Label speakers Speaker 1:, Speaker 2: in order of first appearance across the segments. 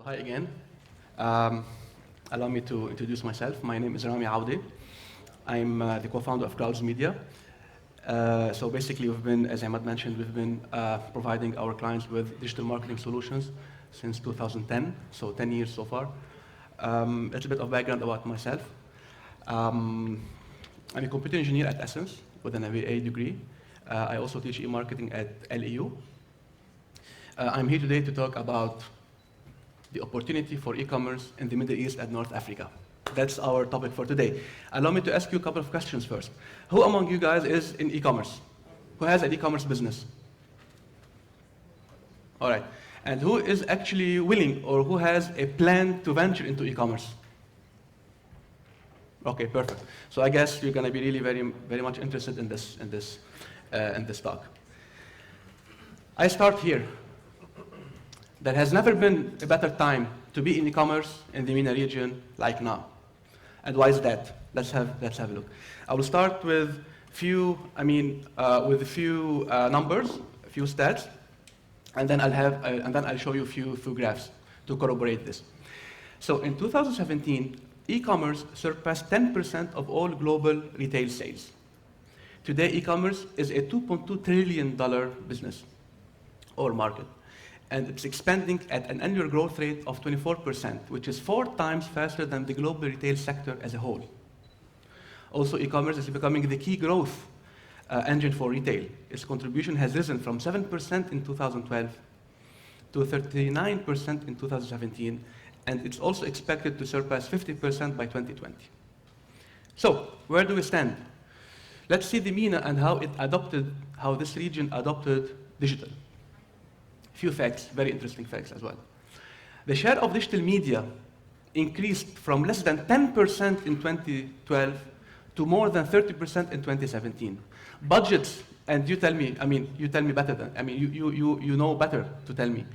Speaker 1: Hi again. Allow me to introduce myself. My name is Rami Audi. I'm the co-founder of Clouds Media. So basically, we've been, as Ahmad mentioned, we've been providing our clients with digital marketing solutions since 2010, so 10 years so far. A little bit of background about myself. I'm a computer engineer at Essence with an MBA degree. I also teach e-marketing at LEU. I'm here today to talk about the opportunity for e-commerce in the Middle East and North Africa. That's our topic for today. Allow me to ask you a couple of questions first. Who among you guys is in e-commerce? Who has an e-commerce business? All right. And who is actually willing or who has a plan to venture into e-commerce? Okay, perfect. So I guess you're going to be really very much interested in this talk. I start here. There has never been a better time to be in e-commerce in the MENA region like now. And why is that? Let's have a look. I will start with a few numbers, a few stats, and then I'll show you a few graphs to corroborate this. So in 2017, e-commerce surpassed 10% of all global retail sales. Today, e-commerce is a $2.2 trillion business or market. And it's expanding at an annual growth rate of 24%, which is 4 times faster than the global retail sector as a whole. Also, e-commerce is becoming the key growth engine for retail. Its contribution has risen from 7% in 2012 to 39% in 2017, and it's also expected to surpass 50% by 2020. So, where do we stand? Let's see the MENA and how this region adopted digital. Few facts, very interesting facts as well. The share of digital media increased from less than 10% in 2012 to more than 30% in 2017. Budgets, and you tell me better than, you know better to tell me.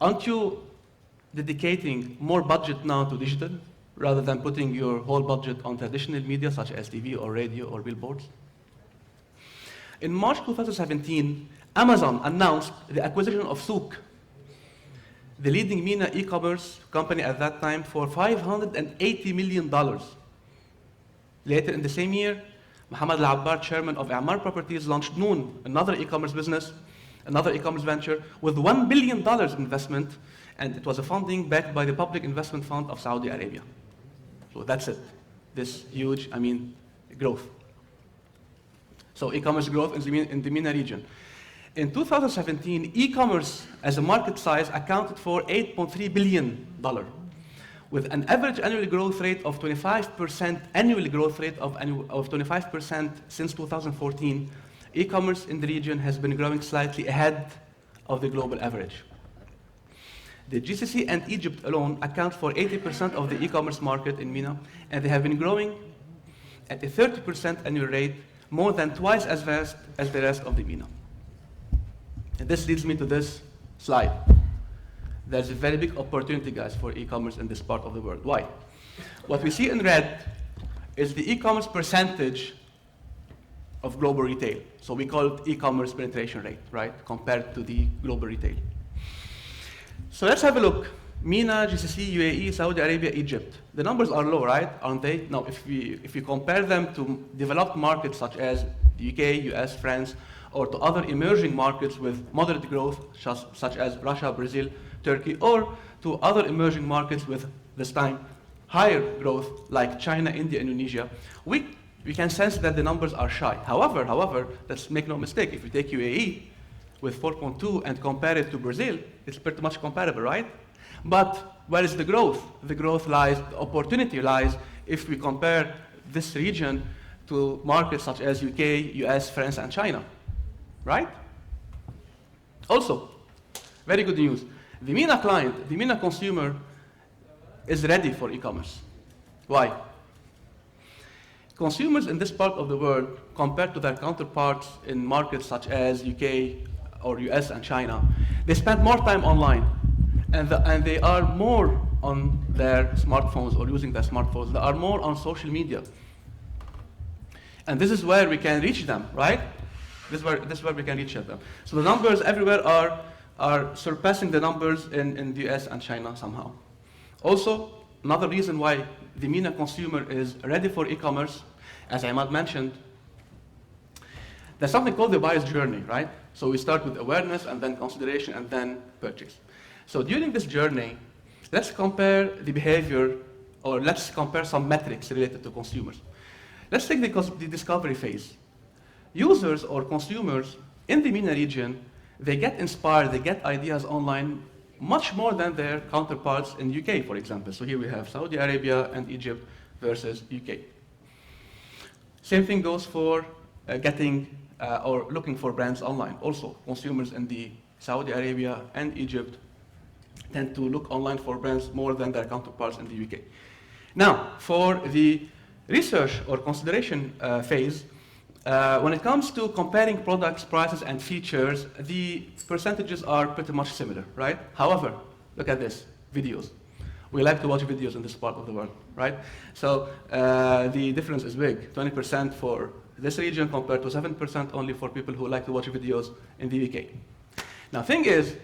Speaker 1: Aren't you dedicating more budget now to digital rather than putting your whole budget on traditional media such as TV or radio or billboards? In March 2017, Amazon announced the acquisition of Souq, the leading MENA e-commerce company at that time, for $580 million. Later in the same year, Mohammed Al-Abbar, chairman of A'mar Properties, launched Noon, another e-commerce business, another e-commerce venture, with $1 billion investment, and it was a funding backed by the Public Investment Fund of Saudi Arabia. So that's it, this huge, growth. So e-commerce growth in the MENA region. In 2017, e-commerce as a market size accounted for $8.3 billion, with an average annual growth rate of 25%, annual growth rate of 25% since 2014. E-commerce in the region has been growing slightly ahead of the global average. The GCC and Egypt alone account for 80% of the e-commerce market in MENA, and they have been growing at a 30% annual rate, more than twice as fast as the rest of the MENA. And this leads me to this slide. There's a very big opportunity, guys, for e-commerce in this part of the world. Why? What we see in red is the e-commerce percentage of global retail. So we call it e-commerce penetration rate, right, compared to the global retail. So let's have a look. MENA, GCC, UAE, Saudi Arabia, Egypt. The numbers are low, right? Aren't they? Now, if we compare them to developed markets such as the UK, US, France, or to other emerging markets with moderate growth, such as Russia, Brazil, Turkey, or to other emerging markets with, this time, higher growth, like China, India, Indonesia, we can sense that the numbers are shy. However, let's make no mistake, if you take UAE with 4.2 and compare it to Brazil, it's pretty much comparable, right? But where is the growth? The opportunity lies if we compare this region to markets such as UK, US, France, and China. Right? Also, very good news. The MENA client, the MENA consumer, is ready for e-commerce. Why? Consumers in this part of the world, compared to their counterparts in markets such as UK or US and China, they spend more time online, and they are more on their smartphones or using their smartphones. They are more on social media. And this is where we can reach them, right? This is where we can reach them. So the numbers everywhere are are surpassing the numbers in the US and China somehow. Also, another reason why the MENA consumer is ready for e-commerce, as Ahmad mentioned, there's something called the buyer's journey, right? So we start with awareness and then consideration and then purchase. So during this journey, let's compare the behavior, or let's compare some metrics related to consumers. Let's take the discovery phase. Users or consumers in the MENA region, they get inspired, they get ideas online much more than their counterparts in UK, for example. So here we have Saudi Arabia and Egypt versus UK. Same thing goes for getting or looking for brands online. Also, consumers in the Saudi Arabia and Egypt tend to look online for brands more than their counterparts in the UK. Now, for the research or consideration phase, when it comes to comparing products, prices, and features, the percentages are pretty much similar, right? However, look at this, videos. We like to watch videos in this part of the world, right? So the difference is big, 20% for this region compared to 7% only for people who like to watch videos in the UK. Now, thing is,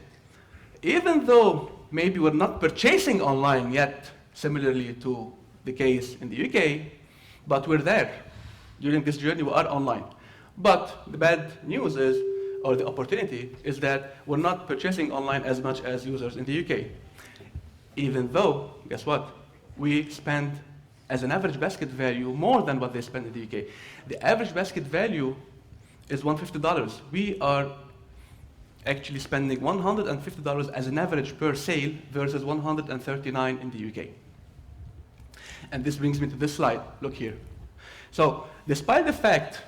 Speaker 1: even though maybe we're not purchasing online yet, similarly to the case in the UK, but we're there. During this journey, we are online. But the bad news is, or the opportunity, is that we're not purchasing online as much as users in the UK. Even though, guess what? We spend, as an average basket value, more than what they spend in the UK. The average basket value is $150. We are actually spending $150 as an average per sale versus $139 in the UK. And this brings me to this slide. Look here. So, despite the fact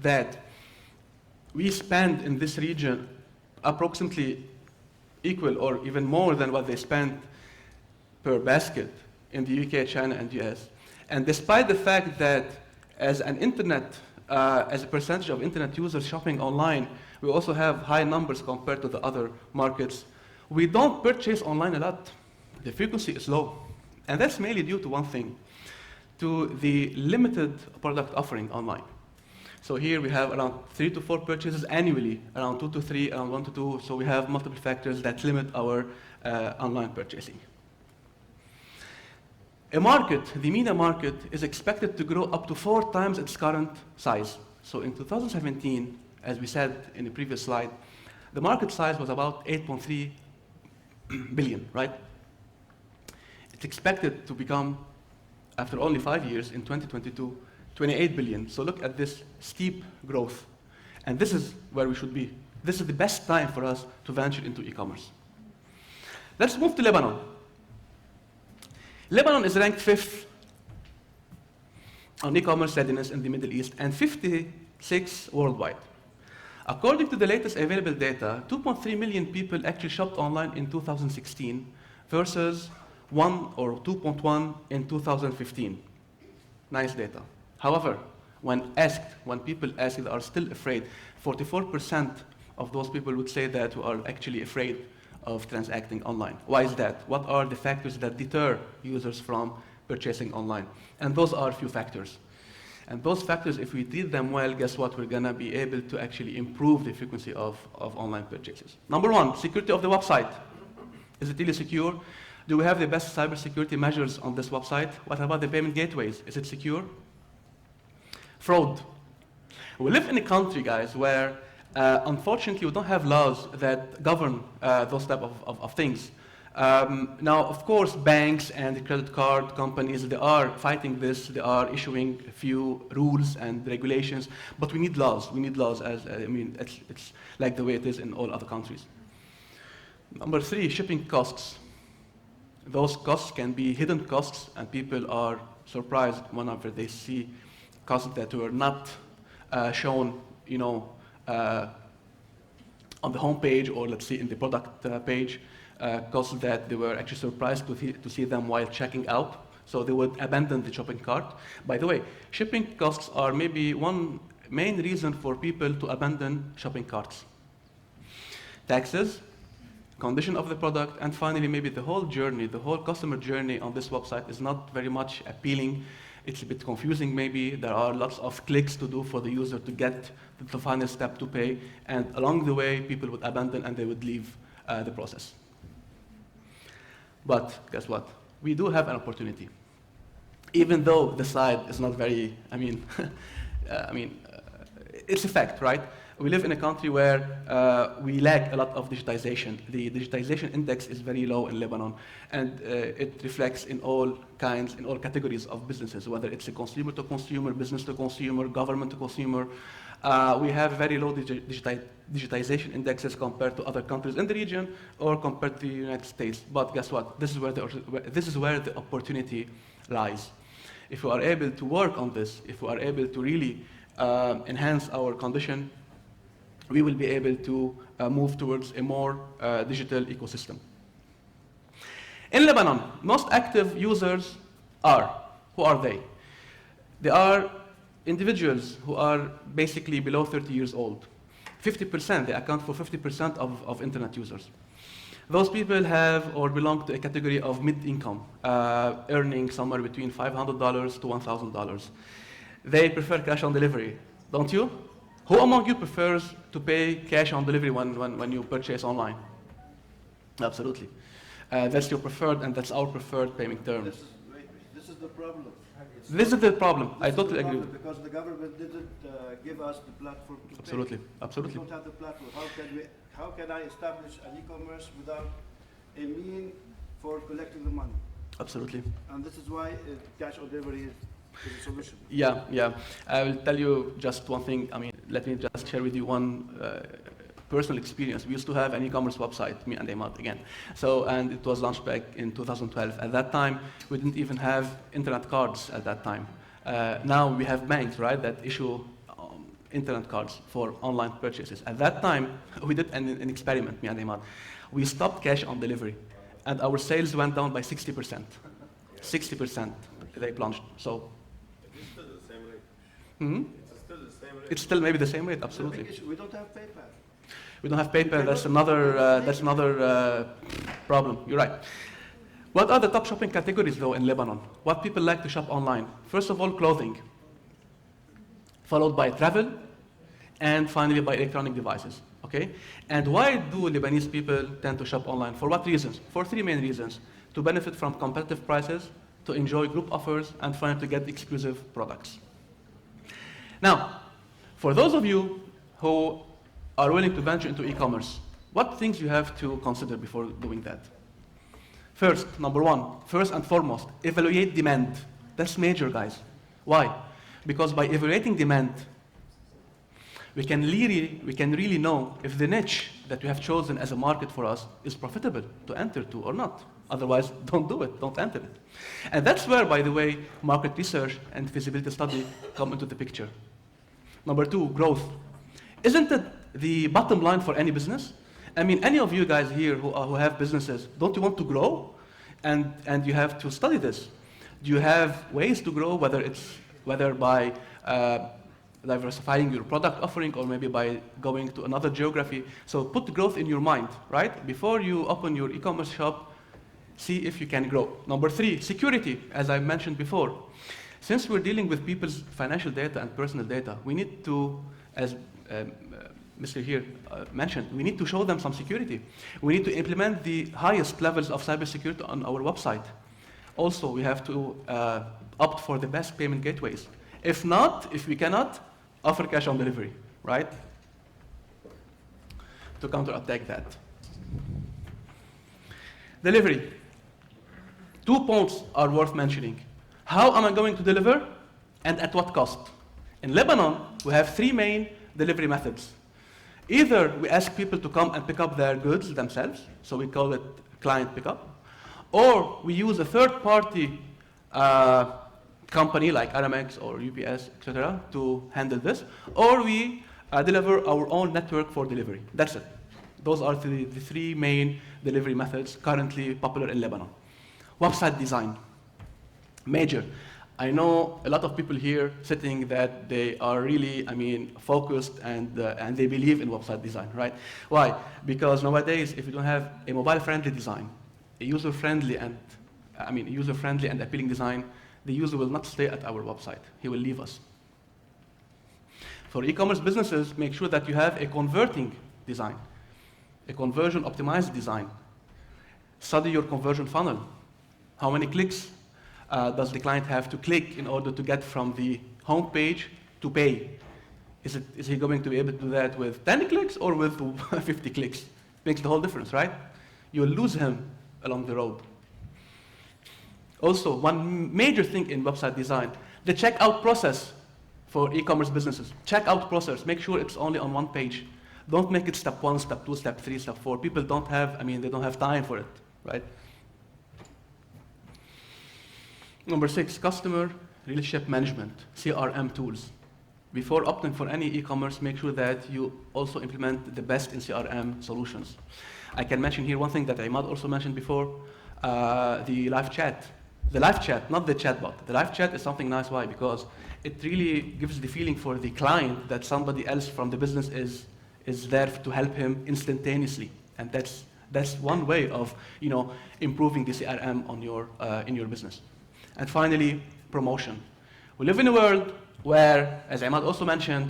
Speaker 1: that we spend in this region approximately equal or even more than what they spend per basket in the UK, China, and US, and despite the fact that as a percentage of internet users shopping online, we also have high numbers compared to the other markets, we don't purchase online a lot. The frequency is low. And that's mainly due to one thing, to the limited product offering online. So here we have around 3 to 4 purchases annually, around 2 to 3, around 1 to 2. So we have multiple factors that limit our online purchasing. A market, the MENA market, is expected to grow up to 4 times its current size. So in 2017, as we said in the previous slide, the market size was about 8.3 billion, right? It's expected to become, after only 5 years, in 2022, 28 billion. So look at this steep growth. And this is where we should be. This is the best time for us to venture into e-commerce. Let's move to Lebanon. Lebanon is ranked 5th on e-commerce readiness in the Middle East and 56 worldwide. According to the latest available data, 2.3 million people actually shopped online in 2016 versus 1 or 2.1 in 2015. Nice data. However, when people asked, they are still afraid. 44% of those people would say that we are actually afraid of transacting online. Why is that? What are the factors that deter users from purchasing online? And those are a few factors. And those factors, if we treat them well, guess what? We're gonna be able to actually improve the frequency of online purchases. Number 1, security of the website. Is it really secure? Do we have the best cybersecurity measures on this website? What about the payment gateways? Is it secure? Fraud. We live in a country, guys, where unfortunately we don't have laws that govern those type of things. Now, of course, banks and the credit card companies, they are fighting this. They are issuing a few rules and regulations, but we need laws. We need laws, it's like the way it is in all other countries. Number 3, shipping costs. Those costs can be hidden costs, and people are surprised whenever they see costs that were not shown, on the home page, or let's see in the product page, costs that they were actually surprised to see them while checking out. So they would abandon the shopping cart. By the way, shipping costs are maybe one main reason for people to abandon shopping carts. Taxes, condition of the product, and finally maybe the whole journey, the whole customer journey on this website is not very much appealing. It's a bit confusing maybe. There are lots of clicks to do for the user to get to the final step to pay. And along the way, people would abandon and they would leave the process. But guess what? We do have an opportunity. Even though the slide is not very, it's a fact, right? We live in a country where we lack a lot of digitization. The digitization index is very low in Lebanon, and it reflects in all kinds, in all categories of businesses, whether it's a consumer to consumer, business to consumer, government to consumer. We have very low digitization indexes compared to other countries in the region or compared to the United States. But guess what? This is where the opportunity lies. If we are able to work on this, if we are able to really enhance our condition, we will be able to move towards a more digital ecosystem. In Lebanon, most active users are, who are they? They are individuals who are basically below 30 years old. 50%, they account for 50% of internet users. Those people have or belong to a category of mid-income, earning somewhere between $500 to $1,000. They prefer cash on delivery, don't you? Who among you prefers to pay cash on delivery when you purchase online? Absolutely. That's your preferred, and that's our preferred payment term.
Speaker 2: This is the problem.
Speaker 1: This is the problem. I totally agree.
Speaker 2: Because the government didn't give us the platform to
Speaker 1: Absolutely.
Speaker 2: pay.
Speaker 1: Absolutely.
Speaker 2: We don't have the platform. How can I establish an e-commerce without a mean for collecting the money?
Speaker 1: Absolutely.
Speaker 2: And this is why cash on delivery is a solution.
Speaker 1: Yeah. I will tell you just one thing. Let me just share with you one personal experience. We used to have an e-commerce website, me and Ahmad again. And it was launched back in 2012. At that time, we didn't even have internet cards at that time. Now we have banks, right, that issue internet cards for online purchases. At that time, we did an experiment, me and Ahmad. We stopped cash on delivery, and our sales went down by 60%. 60%, they plunged. So.
Speaker 3: It's still the same rate.
Speaker 1: Mm-hmm.
Speaker 3: It's still the same rate.
Speaker 1: It's still maybe the same rate, absolutely.
Speaker 2: We don't have PayPal.
Speaker 1: We don't have PayPal. That's another problem. You're right. What are the top shopping categories, though, in Lebanon? What people like to shop online? First of all, clothing, followed by travel, and finally by electronic devices. Okay? And why do Lebanese people tend to shop online? For what reasons? For three main reasons: to benefit from competitive prices, to enjoy group offers, and finally to get exclusive products. Now, for those of you who are willing to venture into e-commerce, what things you have to consider before doing that? First, number one, first and foremost, evaluate demand. That's major, guys. Why? Because by evaluating demand, we can really know if the niche that we have chosen as a market for us is profitable to enter to or not. Otherwise, don't do it, don't enter it. And that's where, by the way, market research and feasibility study come into the picture. Number two, growth. Isn't it the bottom line for any business? Any of you guys here who have businesses, don't you want to grow? And you have to study this. Do you have ways to grow, whether by diversifying your product offering or maybe by going to another geography? So put growth in your mind, right? Before you open your e-commerce shop, see if you can grow. Number three, security, as I mentioned before. Since we're dealing with people's financial data and personal data, we need to, as Mr. here mentioned, we need to show them some security. We need to implement the highest levels of cybersecurity on our website. Also, we have to opt for the best payment gateways. If we cannot, offer cash on delivery, right? To counterattack that. Delivery. 2 points are worth mentioning. How am I going to deliver, and at what cost? In Lebanon, we have 3 main delivery methods. Either we ask people to come and pick up their goods themselves, so we call it client pickup, or we use a third-party company like Aramex or UPS, etc., to handle this, or we deliver our own network for delivery. That's it. Those are the 3 main delivery methods currently popular in Lebanon. Website design, major. I know a lot of people here sitting that they are really, focused and they believe in website design, right? Why? Because nowadays, if you don't have a mobile-friendly design, a user-friendly and appealing design, the user will not stay at our website. He will leave us. For e-commerce businesses, make sure that you have a converting design, a conversion optimized design. Study your conversion funnel. How many clicks does the client have to click in order to get from the home page to pay? Is he going to be able to do that with 10 clicks or with 50 clicks? Makes the whole difference, right? You'll lose him along the road. Also, one major thing in website design, the checkout process for e-commerce businesses. Checkout process, make sure it's only on one page. Don't make it step 1, step 2, step 3, step 4. People don't have, they don't have time for it, right? Number 6, customer relationship management, CRM tools. Before opting for any e-commerce, make sure that you also implement the best in CRM solutions. I can mention here one thing that Imad also mentioned before, the live chat. The live chat, not the chatbot. The live chat is something nice. Why? Because it really gives the feeling for the client that somebody else from the business is there to help him instantaneously. And that's one way of improving the CRM on in your business. And finally, promotion. We live in a world where, as Imad also mentioned,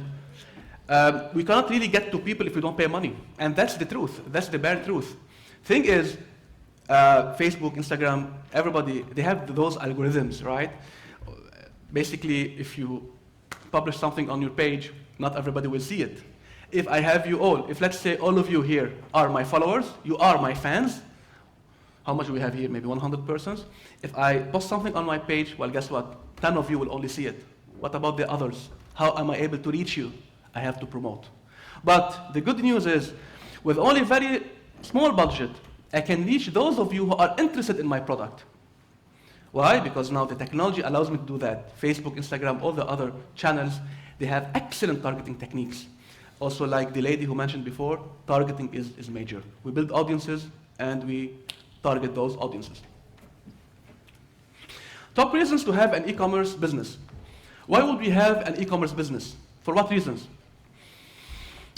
Speaker 1: we cannot really get to people if we don't pay money. And that's the truth. That's the bare truth. Thing is, Facebook, Instagram, everybody, they have those algorithms, right? Basically, if you publish something on your page, not everybody will see it. If I have you all, if let's say all of you here are my followers, you are my fans, how much do we have here? Maybe 100 persons. If I post something on my page, well, guess what? 10 of you will only see it. What about the others? How am I able to reach you? I have to promote. But the good news is, with only very small budget, I can reach those of you who are interested in my product. Why? Because now the technology allows me to do that. Facebook, Instagram, all the other channels, they have excellent targeting techniques. Also, like the lady who mentioned before, targeting is major. We build audiences and we target those audiences. Top reasons to have an e-commerce business. Why would we have an e-commerce business? For what reasons?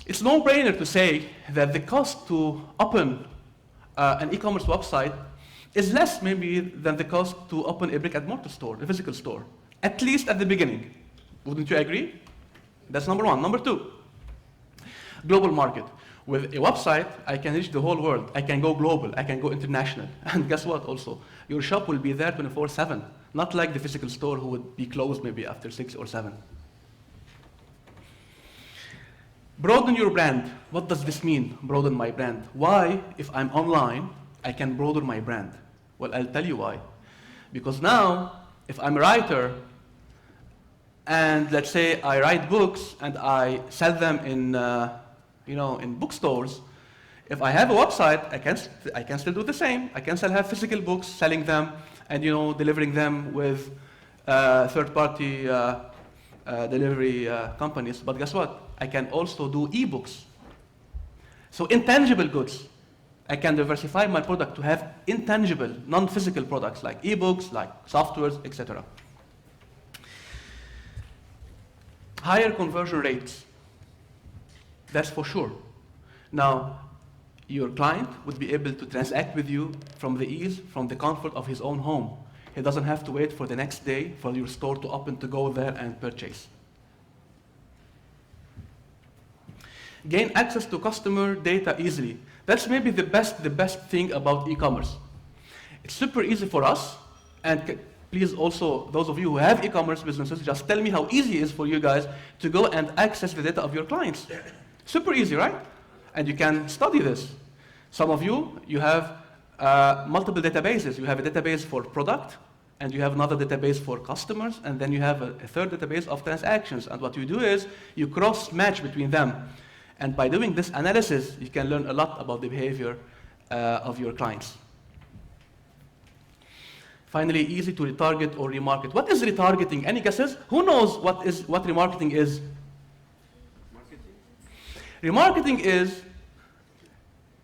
Speaker 1: It's no-brainer to say that the cost to open an e-commerce website is less maybe than the cost to open a brick-and-mortar store, a physical store, at least at the beginning. Wouldn't you agree? That's number one. Number two, global market. With a website, I can reach the whole world. I can go global. I can go international. And guess what also? Your shop will be there 24/7, not like the physical store who would be closed maybe after 6 or 7. Broaden your brand. What does this mean, broaden my brand? Why, if I'm online, I can broaden my brand? Well, I'll tell you why. Because now, if I'm a writer, and let's say I write books and I sell them in bookstores, if I have a website, I can still do the same. I can still have physical books, selling them, and delivering them with third-party delivery companies. But guess what? I can also do ebooks. So intangible goods. I can diversify my product to have intangible, non-physical products like ebooks, like softwares, etc. Higher conversion rates. That's for sure. Now, your client would be able to transact with you from the ease, from the comfort of his own home. He doesn't have to wait for the next day for your store to open to go there and purchase. Gain access to customer data easily. That's maybe the best thing about e-commerce. It's super easy for us, and please also, those of you who have e-commerce businesses, just tell me how easy it is for you guys to go and access the data of your clients. Super easy, right? And you can study this. Some of you have multiple databases. You have a database for product, and you have another database for customers, and then you have a third database of transactions. And what you do is you cross-match between them. And by doing this analysis, you can learn a lot about the behavior of your clients. Finally, easy to retarget or remarket. What is retargeting? Any guesses? Who knows what remarketing is? Remarketing is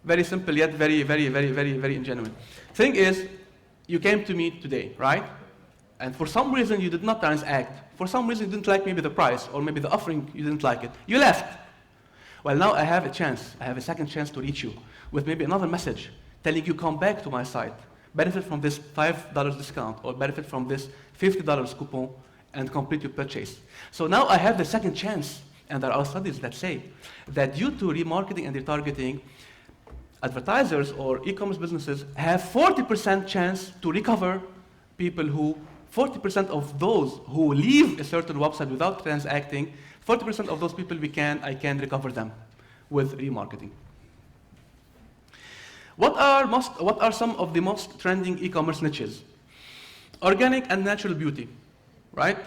Speaker 1: very simple yet very, very, very, very, very ingenuine. Thing is, you came to me today, right? And for some reason you did not transact. For some reason you didn't like maybe the price or maybe the offering, you didn't like it. You left. Well, now I have a chance. I have a second chance to reach you with maybe another message telling you come back to my site. benefit from this $5 discount or benefit from this $50 coupon and complete your purchase. So now I have the second chance, and there are studies that say that due to remarketing and retargeting, advertisers or e-commerce businesses have 40% chance to recover people who, 40% of those who leave a certain website without transacting, 40% of those people I can recover them with remarketing. What are some of the most trending e-commerce niches? Organic and natural beauty, right?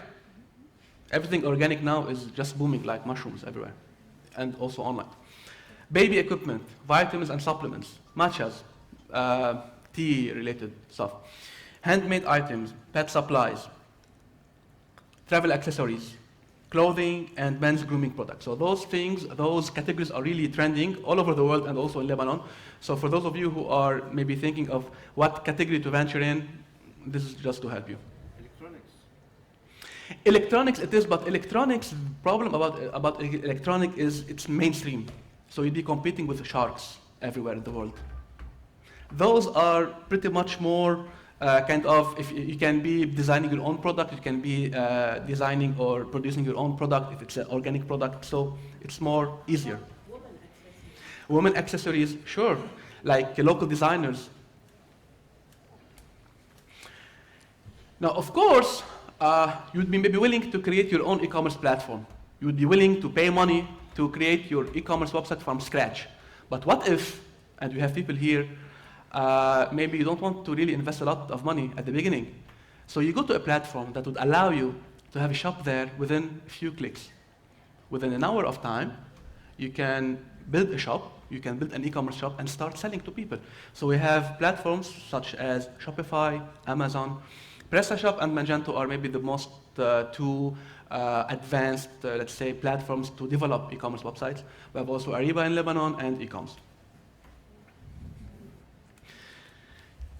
Speaker 1: Everything organic now is just booming like mushrooms everywhere, and also online. Baby equipment, vitamins and supplements, matchas, tea-related stuff, handmade items, pet supplies, travel accessories, clothing, and men's grooming products. So those things, those categories are really trending all over the world and also in Lebanon. So for those of you who are maybe thinking of what category to venture in, this is just to help you.
Speaker 2: Electronics.
Speaker 1: Electronics it is, but electronics, the problem about electronic is it's mainstream. So you'd be competing with sharks everywhere in the world. Those are pretty much more kind of, if you can be designing your own product, you can be designing or producing your own product if it's an organic product, so it's more easier. Women accessories, sure, like local designers. Now, of course, you'd be maybe willing to create your own e-commerce platform. You would be willing to pay money to create your e-commerce website from scratch. But what if, and we have people here, maybe you don't want to really invest a lot of money at the beginning. So you go to a platform that would allow you to have a shop there within a few clicks. Within an hour of time, you can build a shop, you can build an e-commerce shop and start selling to people. So we have platforms such as Shopify, Amazon, PrestaShop and Magento are maybe the most two advanced, let's say, platforms to develop e-commerce websites. We have also Ariba in Lebanon and eComs.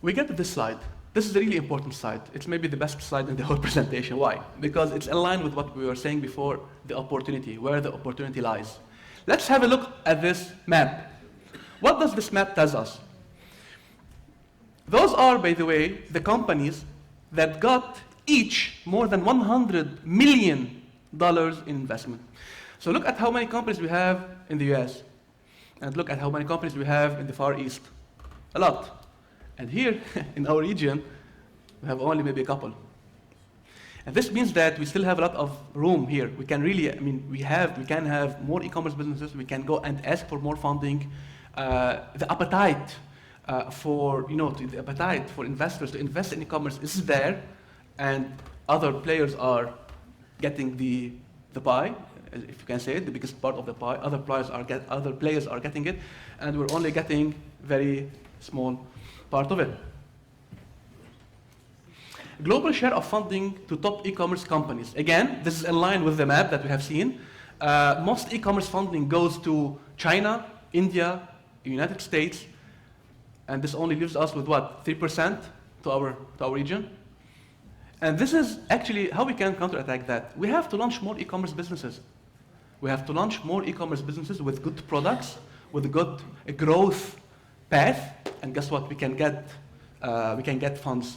Speaker 1: We get to this slide. This is a really important slide. It's maybe the best slide in the whole presentation. Why? Because it's in line with what we were saying before, the opportunity, where the opportunity lies. Let's have a look at this map. What does this map tell us? Those are, by the way, the companies that got each more than $100 million in investment. So look at how many companies we have in the US, and look at how many companies we have in the Far East. A lot. And here, in our region, we have only maybe a couple. And this means that we still have a lot of room here. We can really, we can have more e-commerce businesses. We can go and ask for more funding. The appetite the appetite for investors to invest in e-commerce is there, and other players are getting the pie, if you can say it, the biggest part of the pie. Other players are getting it, and we're only getting very small part of it. Global share of funding to top e-commerce companies. Again, this is in line with the map that we have seen. Most e-commerce funding goes to China, India, United States, and this only leaves us with what, 3% to our region? And this is actually how we can counterattack that. We have to launch more e-commerce businesses. We have to launch more e-commerce businesses with good products, with a good growth path, and guess what? We can get funds.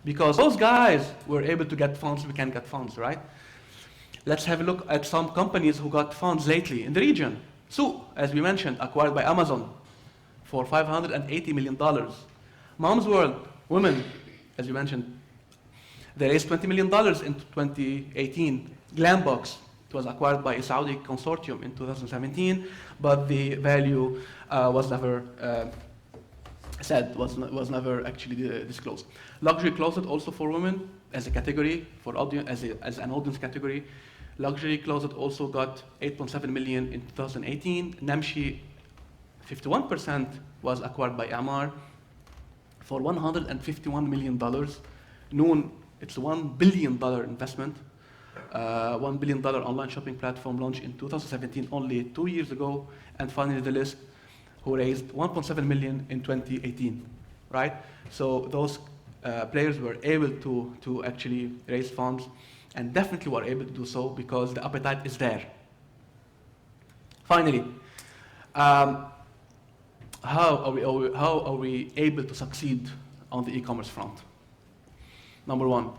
Speaker 1: Because those guys were able to get funds, we can get funds, right? Let's have a look at some companies who got funds lately in the region. So, as we mentioned, acquired by Amazon for $580 million. Mom's World, women, as you mentioned, they raised $20 million in 2018. Glambox, it was acquired by a Saudi consortium in 2017, but the value was never was never actually disclosed. Luxury closet also for women as a category, for audience, as an audience category. Luxury closet also got 8.7 million in 2018. Namshi, 51% was acquired by Amar for $151 million. Noon, it's a $1 billion investment. $1 billion online shopping platform launched in 2017, only 2 years ago. And finally, the list, who raised 1.7 million in 2018, right? So those players were able to actually raise funds, and definitely were able to do so because the appetite is there. Finally, how are we able to succeed on the e-commerce front. Number one,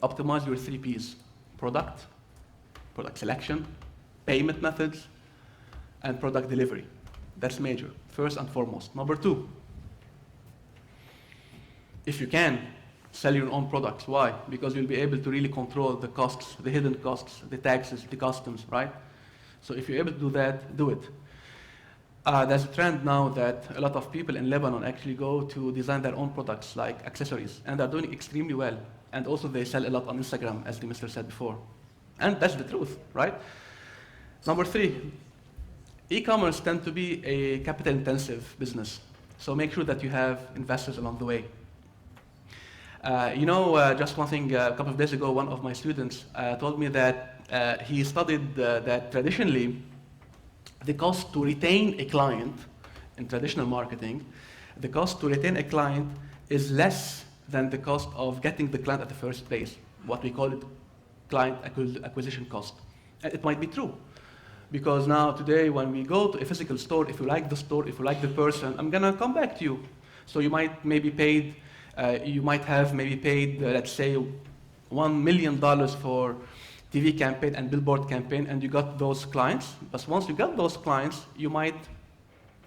Speaker 1: optimize your 3 Ps: product, product selection, payment methods, and product delivery. That's major, first and foremost. Number two, if you can, sell your own products. Why? Because you'll be able to really control the costs, the hidden costs, the taxes, the customs, right? So if you're able to do that, do it. There's a trend now that a lot of people in Lebanon actually go to design their own products, like accessories, and they're doing extremely well. And also they sell a lot on Instagram, as the minister said before. And that's the truth, right? Number three, e-commerce tends to be a capital-intensive business. So make sure that you have investors along the way. Just one thing, a couple of days ago, one of my students told me that he studied that traditionally, the cost to retain a client in traditional marketing, the cost to retain a client is less than the cost of getting the client at the first place, what we call it client acquisition cost. And it might be true, because now today when we go to a physical store, if you like the store, if you like the person, I'm gonna come back to you. So you might have maybe paid, let's say, $1 million for TV campaign and billboard campaign, and you got those clients. But once you got those clients, you might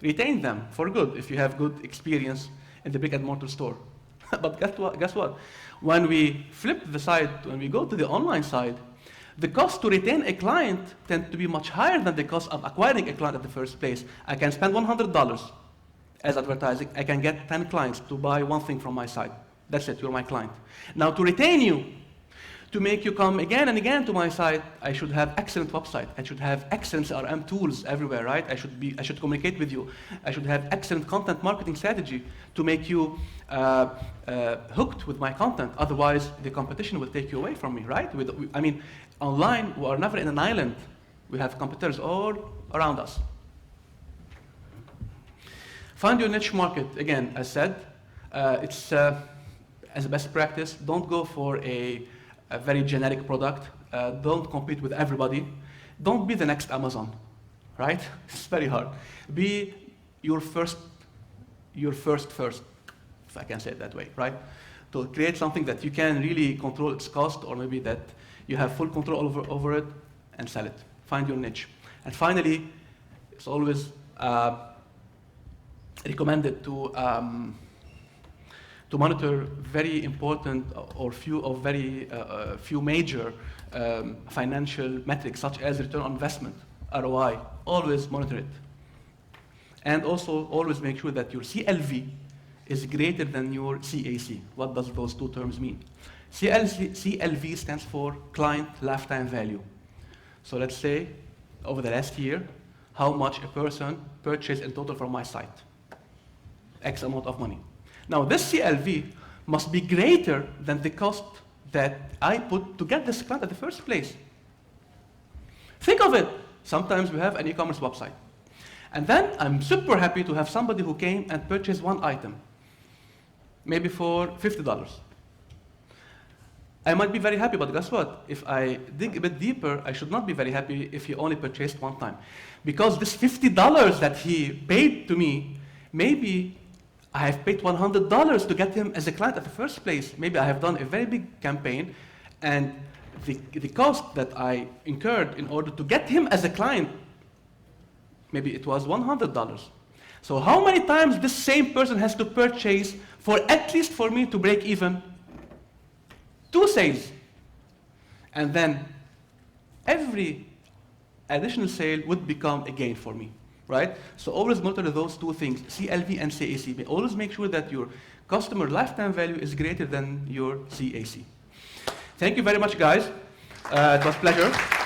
Speaker 1: retain them for good if you have good experience in the brick and mortar store. But guess what? When we flip the side, when we go to the online side, the cost to retain a client tends to be much higher than the cost of acquiring a client at the first place. I can spend $100 as advertising. I can get 10 clients to buy one thing from my site. That's it, you're my client. Now to retain you, to make you come again and again to my site, I should have excellent website. I should have excellent CRM tools everywhere, right? I should communicate with you. I should have excellent content marketing strategy to make you hooked with my content. Otherwise, the competition will take you away from me, right? Online, we are never in an island. We have competitors all around us. Find your niche market. Again, as said, it's as a best practice, don't go for a very generic product. Don't compete with everybody. Don't be the next Amazon, right? It's very hard. Be your first, if I can say it that way, right? To create something that you can really control its cost, or maybe that you have full control over it, and sell it. Find your niche. And finally, it's always recommended to monitor very important or few major financial metrics, such as return on investment, ROI. Always monitor it. And also always make sure that your CLV is greater than your CAC. What does those two terms mean? CLV stands for client lifetime value. So let's say over the last year, how much a person purchased in total from my site. X amount of money. Now, this CLV must be greater than the cost that I put to get this client at the first place. Think of it. Sometimes we have an e-commerce website. And then I'm super happy to have somebody who came and purchased one item, maybe for $50. I might be very happy, but guess what? If I dig a bit deeper, I should not be very happy if he only purchased one time. Because this $50 that he paid to me, maybe I have paid $100 to get him as a client at the first place. Maybe I have done a very big campaign, and the cost that I incurred in order to get him as a client, maybe it was $100. So how many times this same person has to purchase for at least for me to break even? 2 sales. And then every additional sale would become a gain for me. Right? So always monitor those two things, CLV and CAC. Always make sure that your customer lifetime value is greater than your CAC. Thank you very much, guys. It was a pleasure.